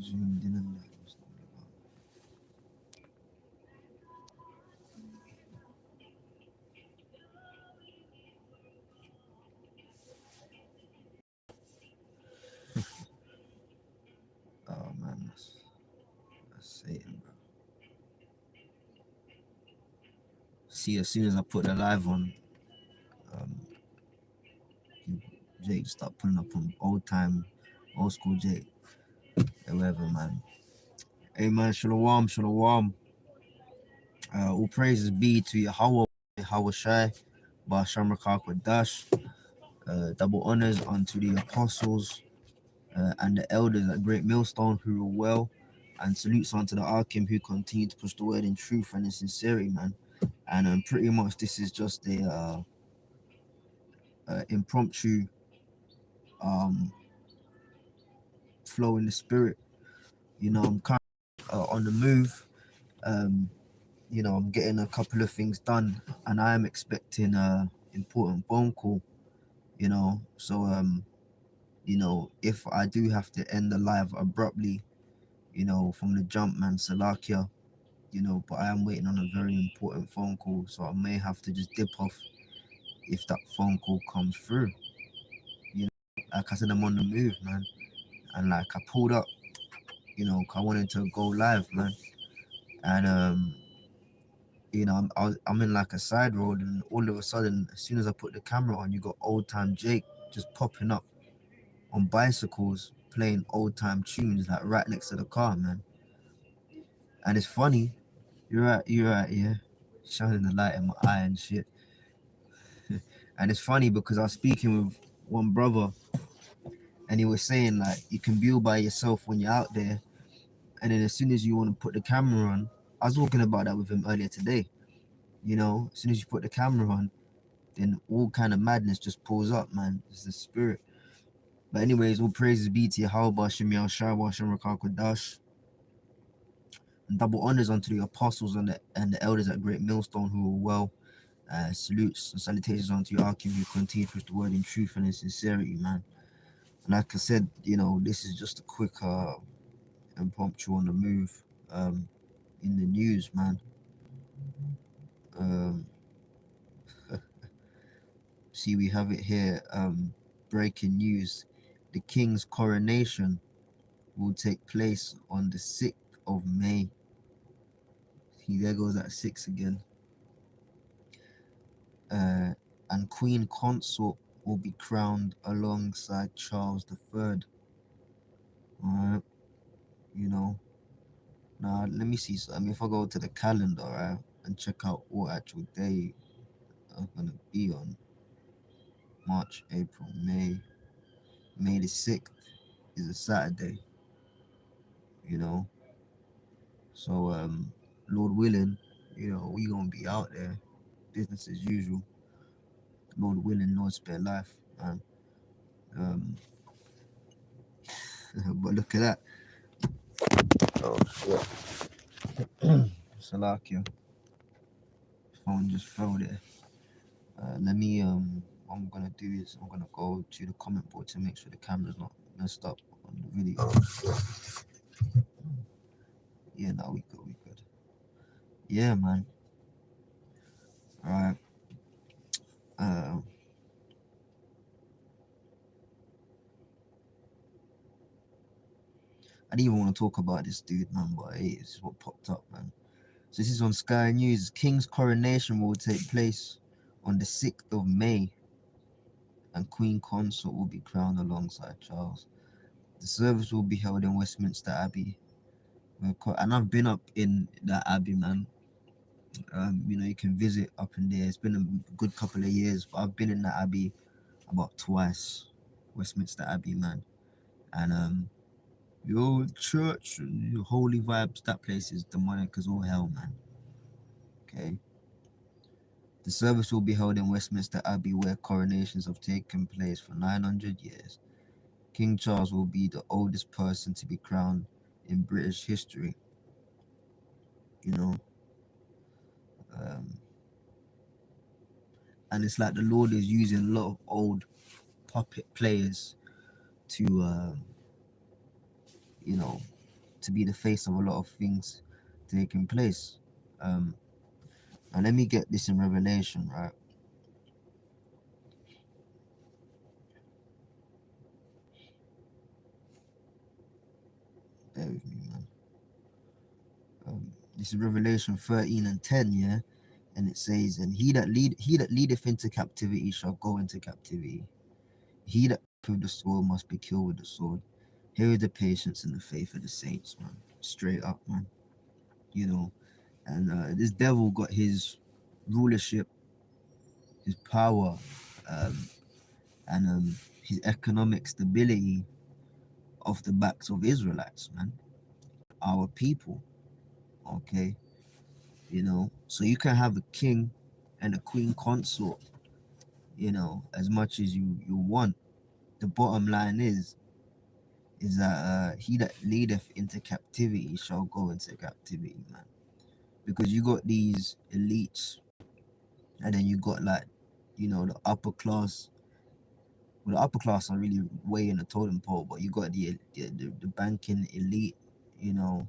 zoomed in and that. Oh man, that's Satan, bro. See, as soon as I put the live on, um, Jake start pulling up on old school Jake, whatever, man. Hey man, shalom, shalom. All praises be to Yahweh, Yahweh Shai, Ba'asham Rakak Dash. Double honors unto the apostles and the elders at Great Millstone who rule well, and salutes unto the Arkim who continue to push the word in truth and in sincerity, man. And pretty much this is just a impromptu um, flow in the spirit. You know, I'm kind of on the move. Um, you know, I'm getting a couple of things done, and I am expecting a important phone call. You know, so you know, if I do have to end the live abruptly, you know, from the jump, man, Salakia, you know, but I am waiting on a very important phone call, so I may have to just dip off if that phone call comes through. You know, like I said, I'm on the move, man, and like I pulled up, you know, 'cause I wanted to go live, man, and you know, I'm in like a side road, and all of a sudden, as soon as I put the camera on, you got old time Jake just popping up on bicycles playing old time tunes like right next to the car, man. And it's funny, you're right, yeah, shining the light in my eye and shit. And it's funny because I was speaking with one brother, and he was saying like you can be all by yourself when you're out there, and then as soon as you want to put the camera on, I was talking about that with him earlier today. You know, as soon as you put the camera on, then all kind of madness just pulls up, man. It's the spirit. But anyways, all praises be to Yahweh, Shem Yahshua, Shem Rakakadash, and double honors unto the apostles and the elders at Great Millstone who were well. Salutes and salutations unto your Akim who continue to push the word in truth and in sincerity, man. And like I said, you know, this is just a quick impromptu on the move in the news, man. Um, see, we have it here. Breaking news: the king's coronation will take place on the 6th of May. See, there goes that 6 again. And Queen Consort will be crowned alongside Charles III. Alright, you know. Now, let me see. So, I mean, if I go to the calendar, right, and check out what actual day I'm gonna be on, March, April, May. May the 6th is a Saturday, you know. So, Lord willing, you know, we gonna be out there, business as usual. Lord willing, Lord spare life, man. Um, but look at that. Oh shit. Salakia. Phone just fell there. Let me what I'm gonna do is I'm gonna go to the comment board to make sure the camera's not messed up on the video. Yeah, no, we good. Yeah, man. All right. Uh, I didn't even want to talk about this dude, man, but hey, this is what popped up, man. So this is on Sky News. King's coronation will take place on the 6th of May, and Queen Consort will be crowned alongside Charles. The service will be held in Westminster Abbey. And I've been up in that Abbey, man. You know, you can visit up in there. It's been a good couple of years, but I've been in that Abbey about twice, Westminster Abbey, man. And your church, your holy vibes, that place is demonic as all hell, man. Okay. The service will be held in Westminster Abbey, where coronations have taken place for 900 years. King Charles will be the oldest person to be crowned in British history. You know, um, and it's like the Lord is using a lot of old puppet players to, you know, to be the face of a lot of things taking place. And let me get this in Revelation, right? Bear with me, man. This is Revelation 13 and 10, yeah? And it says, and he that leadeth into captivity shall go into captivity. He that with the sword must be killed with the sword. Here is the patience and the faith of the saints, man. Straight up, man. You know, and this devil got his rulership, his power, um, and his economic stability off the backs of Israelites, man. Our people, okay? You know, so you can have a king and a queen consort, you know, as much as you want. The bottom line is that he that leadeth into captivity shall go into captivity, man. Because you got these elites, and then you got like, you know, the upper class. Well, the upper class are really way in the totem pole, but you got the banking elite, you know,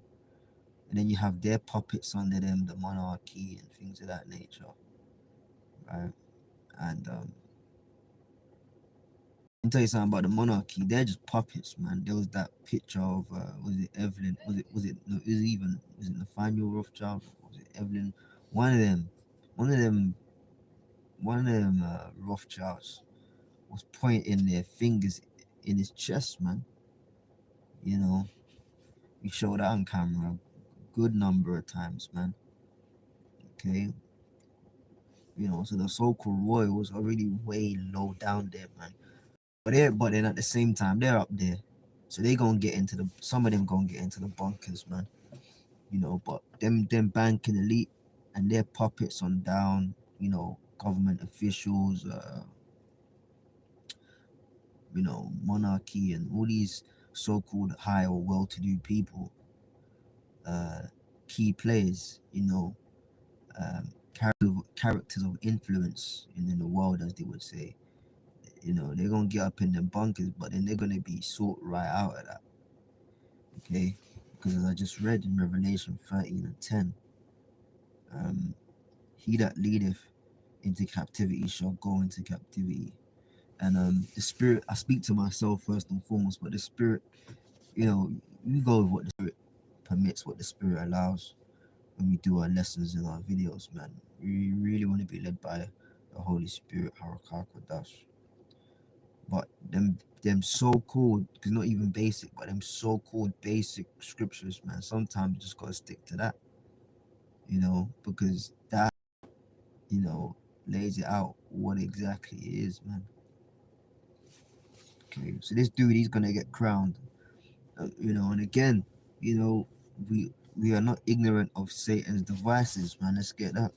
and then you have their puppets under them, the monarchy and things of that nature, right? And I can tell you something about the monarchy. They're just puppets, man. There was that picture of was it Evelyn? Was it no, was it Nathaniel Rothschild? Was it Evelyn? One of them, one of them, one of them Rothschilds was pointing their fingers in his chest, man. You know, we showed that on camera a good number of times, man. Okay, you know, so the so-called royals are really way low down there, man. But then at the same time, they're up there. So they gonna get into the some of them gonna get into the bunkers, man. You know, but them banking elite and their puppets on down, you know, government officials, you know, monarchy and all these so-called high or well-to-do people, uh, key players, you know, characters of influence in the world, as they would say. You know, they're gonna get up in them bunkers, but then they're gonna be sought right out of that. Okay, because as I just read in Revelation 13 and 10, um, he that leadeth into captivity shall go into captivity. And the spirit, I speak to myself first and foremost, but the spirit, you know, you go with what the spirit permits, what the spirit allows when we do our lessons in our videos, man. We really want to be led by the Holy Spirit, Harakah Kodash. But them so called, because not even basic, but them so called basic scriptures, man. Sometimes you just gotta stick to that, you know, because that, you know, lays it out what exactly it is, man. Okay, so this dude, he's gonna get crowned, you know, and again, you know, we are not ignorant of Satan's devices, man. Let's get that.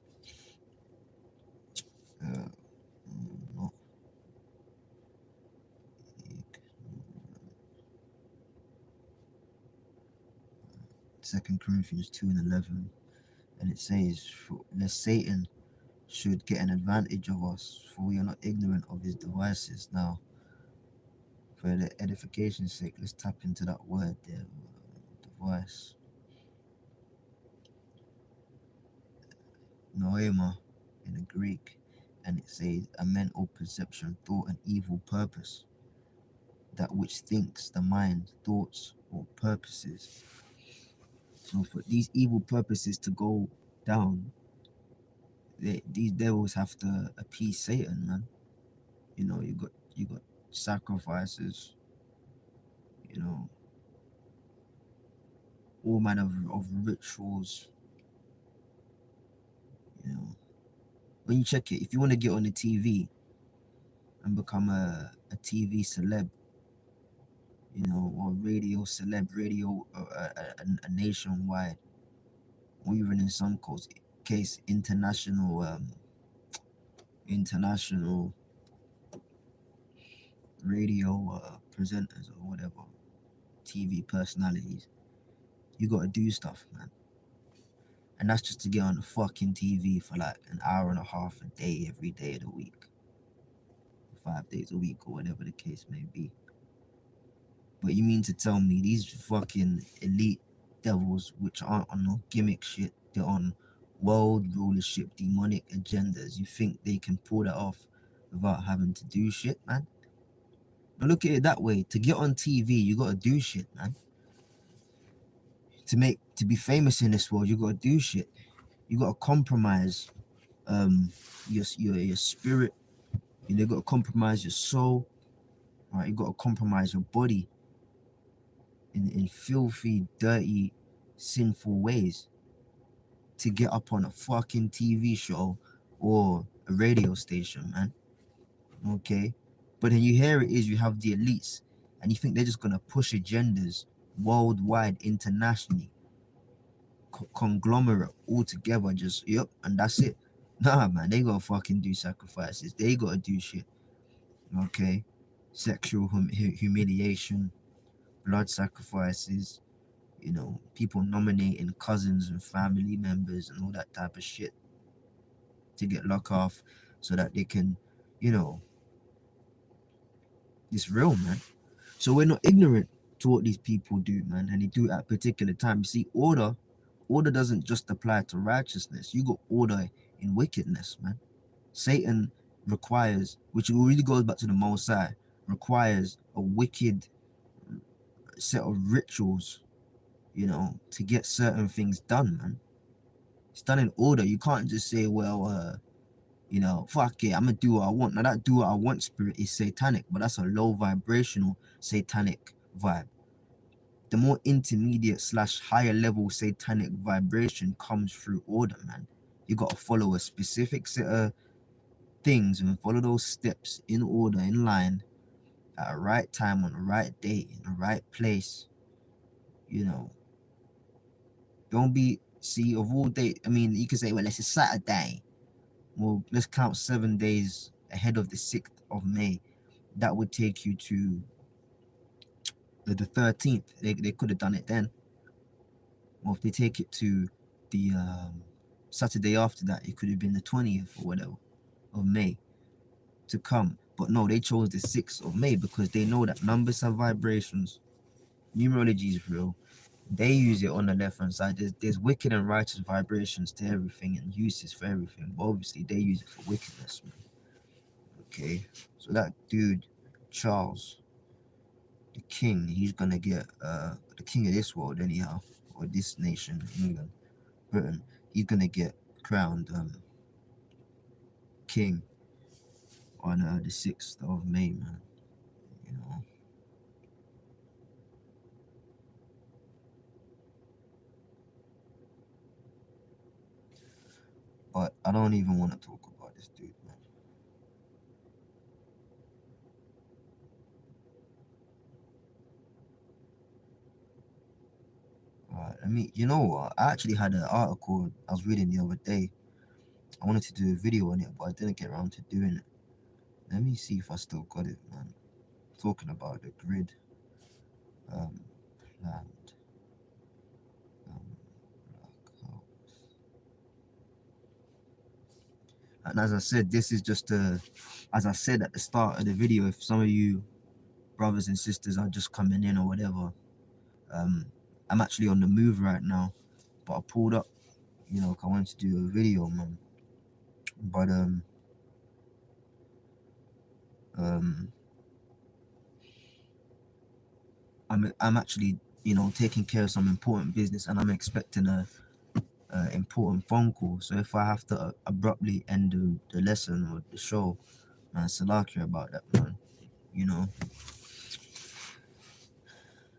Uh, not Second Corinthians 2 and 11, and it says, "Lest Satan should get an advantage of us, for we are not ignorant of his devices." Now, for the edification's sake, let's tap into that word there, device, noema in the Greek, and it says a mental perception, thought, and evil purpose, that which thinks, the mind, thoughts, or purposes. So for these evil purposes to go down, these devils have to appease Satan, man. You know, you got sacrifices, you know, all manner of rituals, you know. When you check it, if you want to get on the TV and become a TV celeb, you know, or radio celeb, radio a nationwide, or even in some case international international radio presenters or whatever, TV personalities, you gotta do stuff, man. And that's just to get on the fucking TV for like an hour and a half a day every day of the week, 5 days a week, or whatever the case may be. But you mean to tell me these fucking elite devils, which aren't on no gimmick shit. They're on world rulership, demonic agendas. You think they can pull that off without having to do shit, man? But look at it that way. To get on TV, you gotta do shit, man. To be famous in this world, you gotta do shit. You gotta compromise your spirit. You gotta compromise your soul. Right? You gotta compromise your body in filthy, dirty, sinful ways to get up on a fucking TV show or a radio station, man. Okay? But then here it is, you have the elites, and you think they're just gonna push agendas worldwide, internationally, conglomerate all together, just yep, and that's it. Nah, man, they gotta fucking do sacrifices. They gotta do shit. Okay? Sexual humiliation, blood sacrifices, people nominating cousins and family members and all that type of shit to get lock off so that they can, you know, it's real, man. So we're not ignorant to what these people do, man, and they do it at a particular time. You see, order doesn't just apply to righteousness. You got order in wickedness, man. Satan requires, which really goes back to the Most High, requires a wicked set of rituals, to get certain things done, man. It's done in order. You can't just say, well, fuck it, I'm gonna do what I want. Now that do what I want spirit is satanic, but that's a low vibrational satanic vibe. The more intermediate / higher level satanic vibration comes through order, man. You gotta follow a specific set of things and follow those steps in order, in line, at a right time, on the right day, in the right place. Don't be, see, of all day, I mean, you can say, well, it's a Saturday. Well, let's count 7 days ahead of the 6th of May. That would take you to the 13th. They could have done it then. Or if they take it to the Saturday after that, it could have been the 20th or whatever of May to come. But no, they chose the 6th of May because they know that numbers have vibrations. Numerology is real. They use it on the left hand side. There's wicked and righteous vibrations to everything and uses for everything. But obviously, they use it for wickedness, man. Okay, so that dude, Charles, the king, he's gonna get the king of this world anyhow, or this nation, England, Britain. He's gonna get crowned king on the 6th of May, man. But I don't even want to talk about this dude, man. You know what? I actually had an article I was reading the other day. I wanted to do a video on it, but I didn't get around to doing it. Let me see if I still got it, man. Talking about the grid planned blackout. And as I said, this is just as I said at the start of the video, if some of you brothers and sisters are just coming in or whatever, I'm actually on the move right now, but I pulled up, I wanted to do a video, man. But I'm actually, taking care of some important business, and I'm expecting a important phone call. So if I have to abruptly end the lesson or the show, man, Salaki about that, man.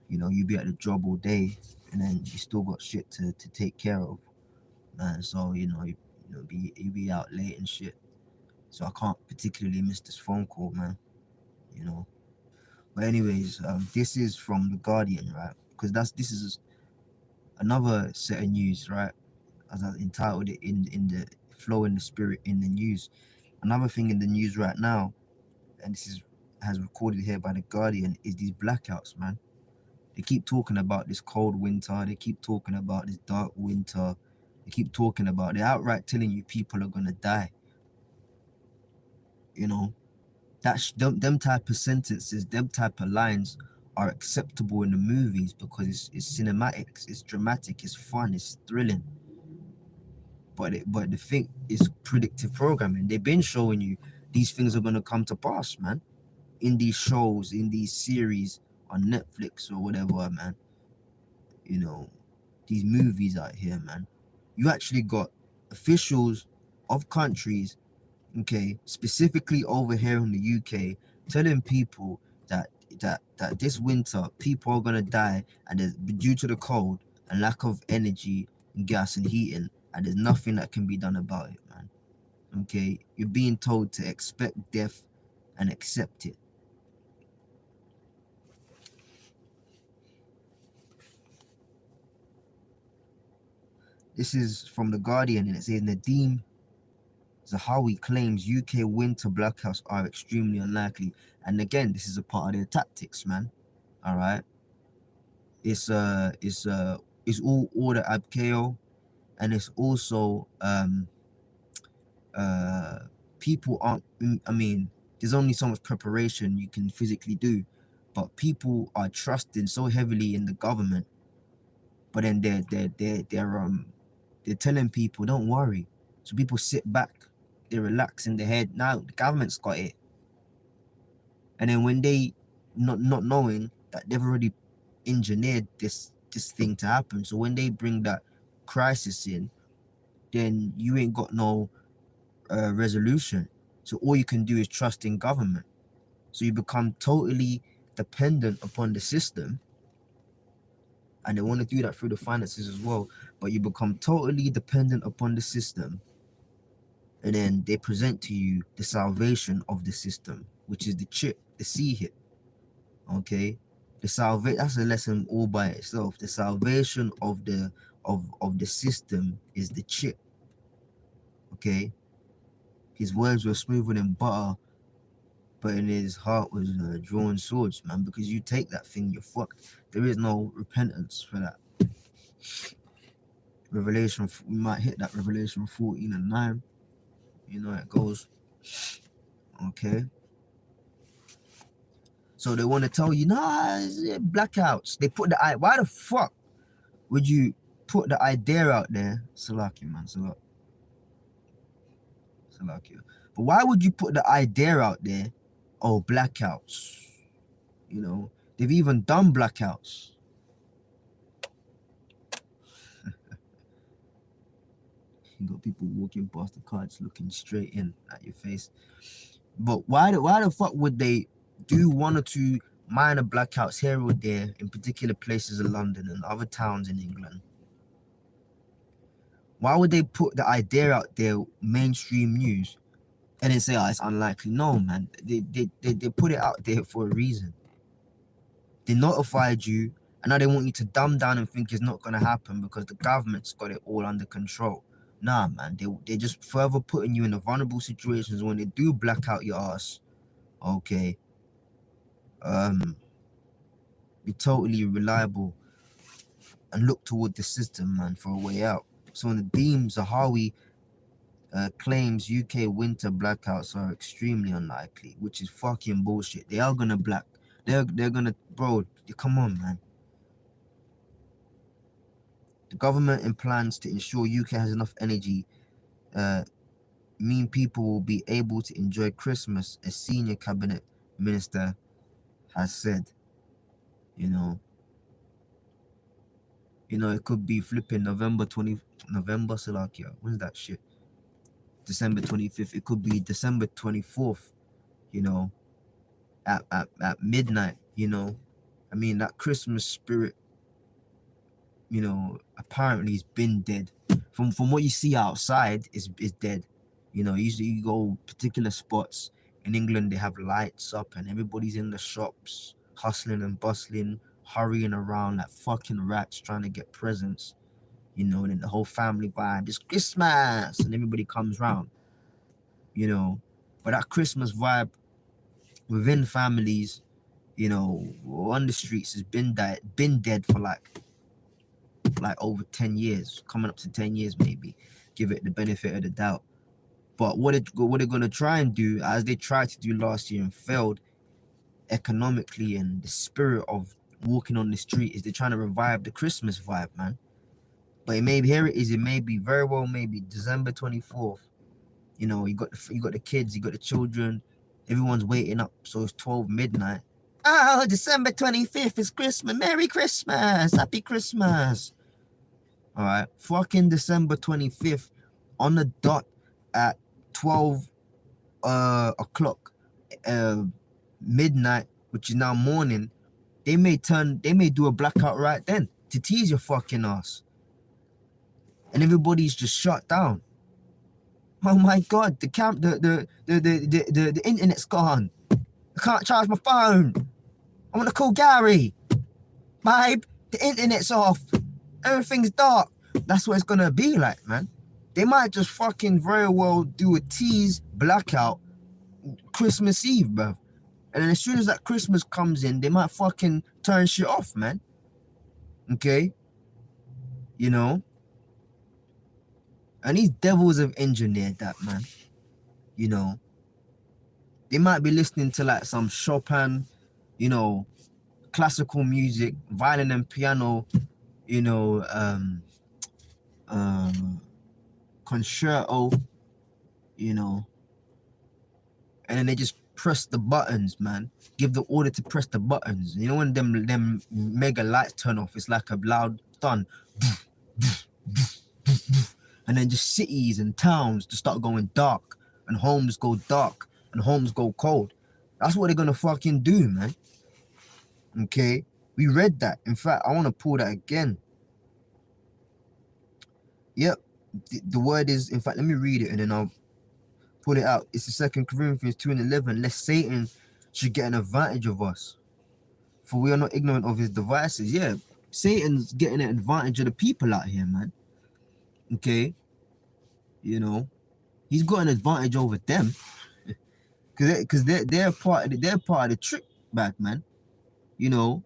You be at the job all day, and then you still got shit to take care of, man. So you be out late and shit. So I can't particularly miss this phone call, man. But anyways, this is from the Guardian, right? Because this is another set of news, right? As I entitled it in the flow in the spirit in the news. Another thing in the news right now, and this is has recorded here by the Guardian, is these blackouts, man. They keep talking about this cold winter. They keep talking about this dark winter. They keep talking about, they're outright telling you people are gonna die. That's them type of sentences, them type of lines are acceptable in the movies because it's cinematics, it's dramatic, it's fun, it's thrilling. But the thing is predictive programming. They've been showing you these things are gonna come to pass, man. In these shows, in these series on Netflix or whatever, man. You know, these movies out here, man. You actually got officials of countries, okay, specifically over here in the UK, telling people that this winter people are gonna die, and there's due to the cold and lack of energy, gas, and heating, and there's nothing that can be done about it, man. Okay, you're being told to expect death and accept it. This is from the Guardian, and it says Nadeem Zahawi claims UK winter blackouts are extremely unlikely. And again, this is a part of their tactics, man. All right, it's all order ab chaos, and it's also uh people aren't. I mean, there's only so much preparation you can physically do, but people are trusting so heavily in the government. But then they're telling people don't worry, so people sit back, they relax in their head. Now the government's got it, and then when they not knowing that they've already engineered this thing to happen, so when they bring that crisis in, then you ain't got no resolution. So all you can do is trust in government. So you become totally dependent upon the system, and they want to do that through the finances as well. But you become totally dependent upon the system, and then they present to you the salvation of the system, which is the chip, the C hit. Okay, the salvation, that's a lesson all by itself. The salvation of the system is the chip. Okay, his words were smoother than butter, but in his heart was drawn swords, man. Because you take that thing, you're fucked. There is no repentance for that. Revelation, we might hit that Revelation 14 and 9. You know how it goes. Okay. So they want to tell you, nah, blackouts. They put the eye. Why the fuck would you put the idea out there? Salaki, man. Salaki. But why would you put the idea out there? Oh, blackouts. You know, they've even done blackouts. You got people walking past the cards looking straight in at your face. But why the fuck would they do one or two minor blackouts here or there in particular places of London and other towns in England? Why would they put the idea out there, mainstream news, and then say, oh, it's unlikely? No, man. They put it out there for a reason. They notified you, and now they want you to dumb down and think it's not going to happen because the government's got it all under control. Nah, man. They just further putting you in the vulnerable situations when they do black out your ass. Okay. Be totally reliable and look toward the system, man, for a way out. So in the beams, Zahawi claims UK winter blackouts are extremely unlikely, which is fucking bullshit. They are gonna black. They're gonna, bro. Come on, man. The government and plans to ensure UK has enough energy mean people will be able to enjoy Christmas. A senior cabinet minister has said, you know, it could be flipping November Salakia. When's that shit? December 25th. It could be December 24th, you know, at midnight, you know. I mean, that Christmas spirit, apparently has been dead. From what you see outside, is dead. Usually you go particular spots in England, they have lights up and everybody's in the shops, hustling and bustling, hurrying around like fucking rats trying to get presents. And then the whole family vibe, it's Christmas, and everybody comes round, But that Christmas vibe within families, on the streets has been dead for like over 10 years, coming up to 10 years maybe. Give it the benefit of the doubt. But what they're going to try and do, as they tried to do last year and failed, economically and the spirit of walking on the street is they're trying to revive the Christmas vibe, man. But it may be, here it is. It may be very well maybe December 24th. You know, you got the kids, you got the children, everyone's waiting up. So it's 12 midnight. Oh, December 25th is Christmas. Merry Christmas. Happy Christmas. All right. Fucking December 25th on the dot at 12 o'clock midnight, which is now morning. They may do a blackout right then to tease your fucking ass. And everybody's just shut down. Oh my god, the internet's gone. I can't charge my phone. I want to call Gary. Babe, the internet's off. Everything's dark. That's what it's gonna be like, man. They might just fucking very well do a tease blackout Christmas Eve, bruv. And then as soon as that Christmas comes in, they might fucking turn shit off, man. Okay? You know? And these devils have engineered that, man. You know? They might be listening to like some Chopin, you know, classical music, violin and piano, you know, concerto, you know, and then they just press the buttons, man. Give the order to press the buttons. You know when them mega lights turn off, it's like a loud thun. And then just cities and towns just start going dark, and homes go dark, and homes go cold. That's what they're gonna fucking do, man. Okay? We read that. In fact, I want to pull that again. Yep. The word is, in fact, let me read it and then I'll pull it out. It's the 2 Corinthians 2:11. Lest Satan should get an advantage of us, for we are not ignorant of his devices. Yeah, Satan's getting an advantage of the people out here, man. Okay, you know, he's got an advantage over them, because they're part of the trick back, man. You know,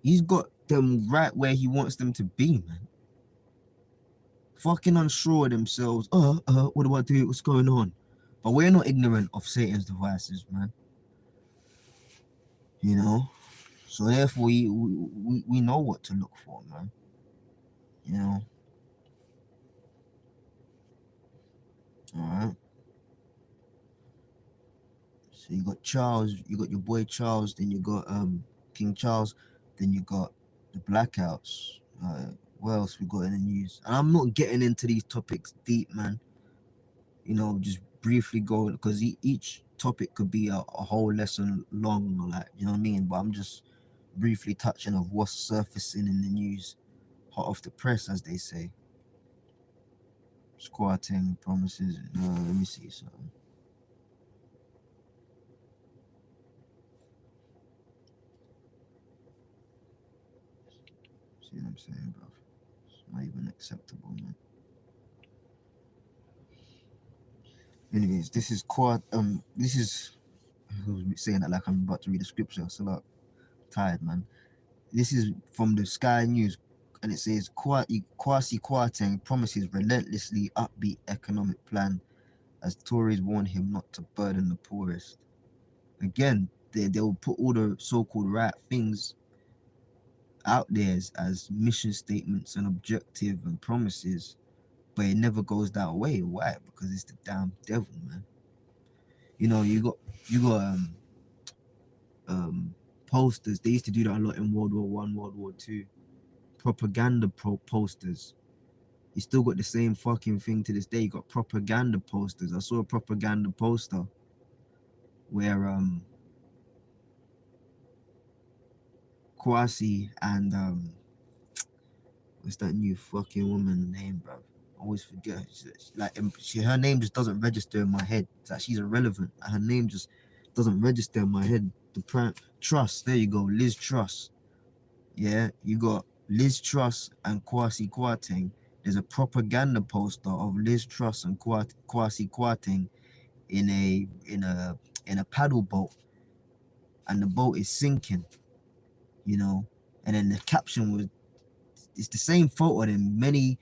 he's got them right where he wants them to be, man. Fucking unsure of themselves. What do I do? What's going on? But we're not ignorant of Satan's devices, man. You know, so therefore we know what to look for, man. You know. All right. So you got Charles, you got your boy Charles, then you got King Charles, then you got the blackouts. What else we got in the news? And I'm not getting into these topics deep, man. You know, just briefly go, because each topic could be a whole lesson long, like, you know what I mean? But I'm just briefly touching of what's surfacing in the news, hot off the press, as they say. Squatting promises. Let me see something. See what I'm saying, bro? It's not even acceptable, man. Anyways, this is I was saying that like I'm about to read the scripture, so like tired, man. This is from the Sky News, and it says Kwasi Kwarteng promises relentlessly upbeat economic plan as Tories warn him not to burden the poorest. Again, they will put all the so-called right things out there as mission statements and objective and promises, but it never goes that way. Why? Because it's the damn devil, man. You know, you got posters. They used to do that a lot in World War One, World War Two. Propaganda posters. You still got the same fucking thing to this day. You got propaganda posters. I saw a propaganda poster where Kwasi and what's that new fucking woman name, bro? I always forget. Her name just doesn't register in my head. It's like she's irrelevant. Her name just doesn't register in my head. Truss. There you go, Liz Truss. Yeah, you got Liz Truss and Kwasi Kwarteng. There's a propaganda poster of Liz Truss and Kwasi Kwarteng in a paddle boat, and the boat is sinking. You know, and then the caption was, it's the same photo, and many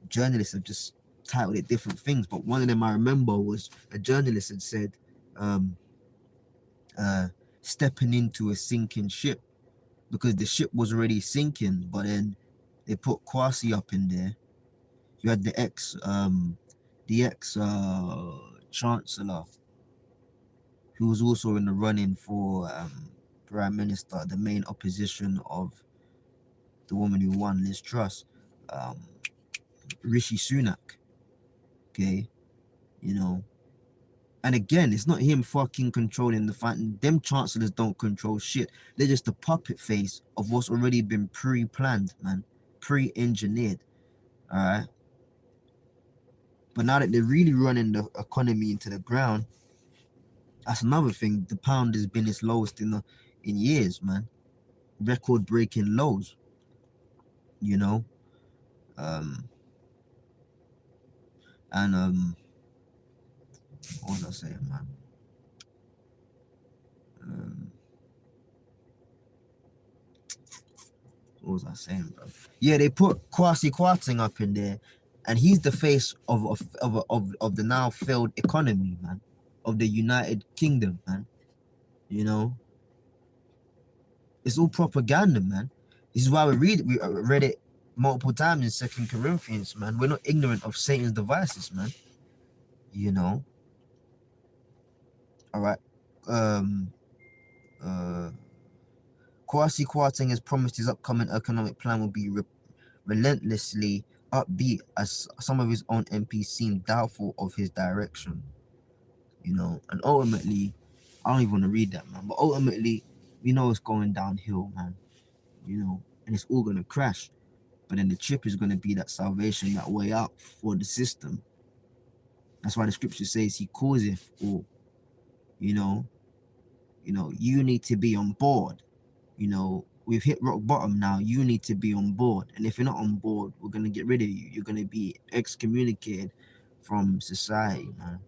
journalists have just titled it different things, but one of them I remember was a journalist had said stepping into a sinking ship, because the ship was already sinking, but then they put Kwasi up in there. You had the ex chancellor, who was also in the running for prime minister, the main opposition of the woman who won, Liz Truss, um, Rishi Sunak. Okay, you know, and again, it's not him fucking controlling the fight. Them chancellors don't control shit. They're just the puppet face of what's already been pre-planned, man, pre-engineered. All right. But now that they're really running the economy into the ground, that's another thing. The pound has been its lowest in years, man. Record-breaking lows. You know, um, and what was I saying, man? Um, what was I saying, bro? Yeah, they put Kwasi Kwarteng up in there, and he's the face of the now failed economy, man, of the United Kingdom, man. You know, it's all propaganda, man. This is why we read it multiple times in Second Corinthians, man. We're not ignorant of Satan's devices, man. You know, all right. Um, uh, Kwasi Kwarteng has promised his upcoming economic plan will be relentlessly upbeat, as some of his own MPs seem doubtful of his direction. You know, and ultimately, I don't even want to read that, man. But ultimately, we know it's going downhill, man. You know, and it's all gonna crash. But then the chip is gonna be that salvation, that way out for the system. That's why the scripture says he causeth all. You know, you need to be on board. You know, we've hit rock bottom now. You need to be on board. And if you're not on board, we're gonna get rid of you. You're gonna be excommunicated from society, man.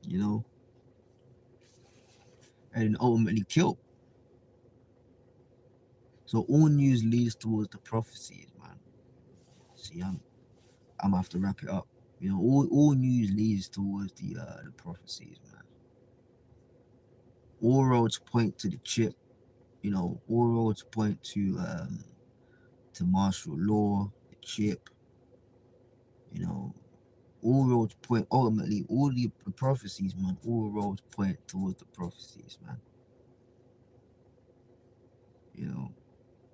You know, and ultimately killed. So all news leads towards the prophecies, man. See, I'm gonna have to wrap it up. You know, all news leads towards the prophecies, man. All roads point to the chip. You know, all roads point to martial law, the chip. You know, all roads point ultimately, all the prophecies, man. All roads point towards the prophecies, man. You know,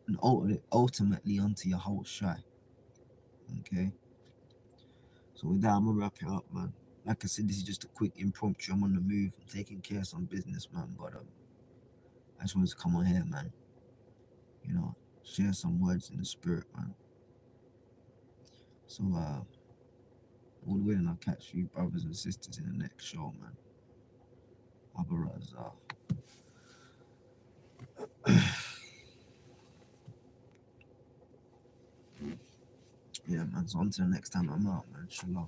and ultimately onto your whole shy. Okay. So with that, I'm gonna wrap it up, man. Like I said, this is just a quick impromptu. I'm on the move. I'm taking care of some business, man. But I just wanted to come on here, man. You know, share some words in the spirit, man. So all the way, and I'll catch you, brothers and sisters, in the next show, man. Abarazah. Yeah, man. So on to the next time I'm out, man. Shalom.